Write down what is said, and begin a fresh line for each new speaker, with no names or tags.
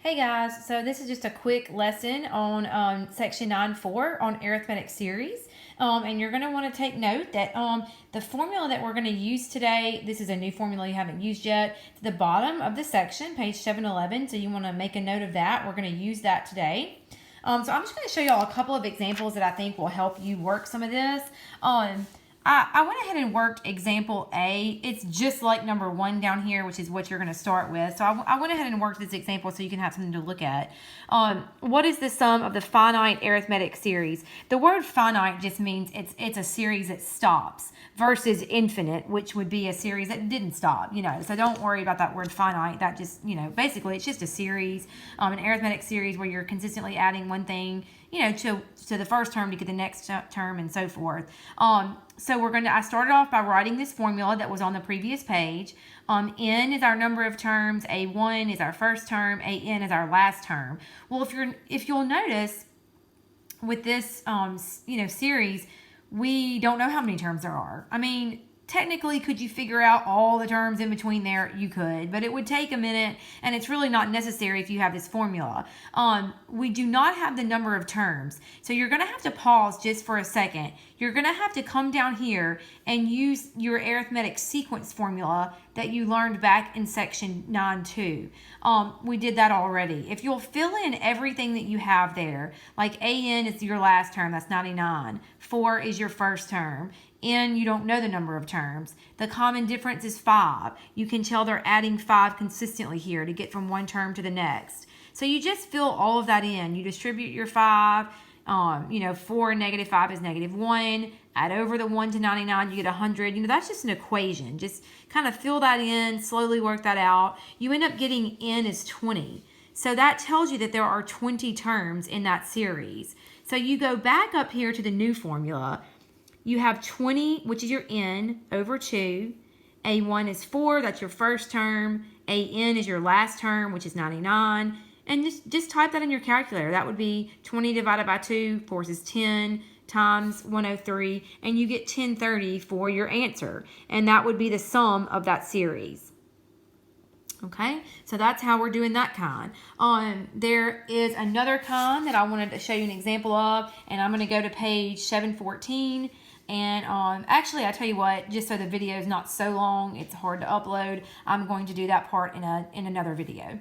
Hey guys, so this is just a quick lesson on section 9.4 on arithmetic series. And you're going to want to take note that the formula that we're going to use today, this is a new formula you haven't used yet, to the bottom of the section, page 711. So you want to make a note of that. We're going to use that today. So I'm just going to show y'all a couple of examples that I think will help you work some of this. I went ahead and worked example A. It's just like number 1 down here, which is what you're going to start with. So I went ahead and worked this example so you can have something to look at. What is the sum of the finite arithmetic series? The word finite just means it's a series that stops versus infinite, which would be a series that didn't stop, So don't worry about that word finite. That just, basically it's just a series, an arithmetic series where you're consistently adding one thing, to the first term to get the next term and so forth. So I started off by writing this formula that was on the previous page. N is our number of terms, A1 is our first term, AN is our last term. Well, if you'll notice with this, series, we don't know how many terms there are. I mean, technically, could you figure out all the terms in between there? You could, but it would take a minute, and it's really not necessary if you have this formula. We do not have the number of terms, so you're going to have to pause just for a second. You're going to have to come down here and use your arithmetic sequence formula that you learned back in section 9.2. We did that already. If you'll fill in everything that you have there, like AN is your last term, that's 99. 4 is your first term. N, you don't know the number of terms. The common difference is 5. You can tell they're adding 5 consistently here to get from one term to the next. So you just fill all of that in. You distribute your 5. 4 and negative 5 is negative 1. Add over the 1 to 99, you get 100. That's just an equation. Just kind of fill that in, slowly work that out. You end up getting N is 20. So that tells you that there are 20 terms in that series. So you go back up here to the new formula. You have 20, which is your N, over 2. A1 is 4, that's your first term. AN is your last term, which is 99. And just type that in your calculator. That would be 20 divided by 2, of course, is 10 times 103. And you get 1030 for your answer. And that would be the sum of that series. Okay, so that's how we're doing that kind. There is another kind that I wanted to show you an example of. And I'm going to go to page 714. And actually, I tell you what, just so the video is not so long, it's hard to upload, I'm going to do that part in another video.